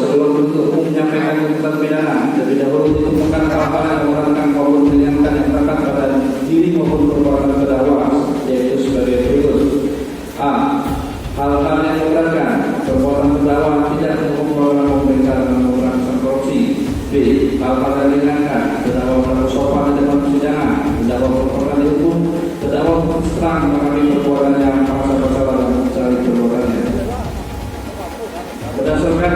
sebelum penuntut umum menyampaikan tuntutan pidana, terlebih dahulu ditemukan hal-hal yang merupakan maupun meringankan yang terdapat pada diri maupun perbuatan terdakwa, yaitu sebagai berikut: A. Hal-hal yang memberatkan perbuatan terdakwa tidak membawa pemeriksaan dalam pemberantasan korupsi. B. Hal-hal yang meringankan terdakwa berlaku sopan di depan persidangan, terdakwa berperkara dihukum, terdakwa berterus terang mengakui perbuatannya, merasa bersalah dan mencari perbuatannya. Berdasarkan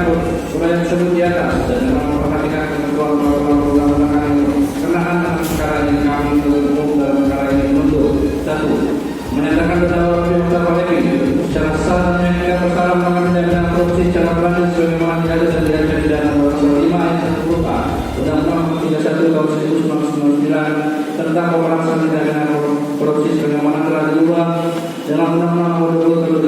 uraian tersebut di atas dan dengan memperhatikan ketentuan perundang-undangan yang berkenaan dengan perkara yang kami menuntut umum dalam perkara ini menuntut: 1. Menyatakan terdakwa Muhammad Fahmi secara sah dan menyatakan bersalah melakukan tindak pidana korupsi secara berlanjut sebagaimana diatur dan diancam pidana nomor 5 ayat 10A Undang-Undang 31 tahun 1999 tentang pemberantasan tindak pidana korupsi sebagaimana telah diubah dalam Undang-Undang nomor 20 tahun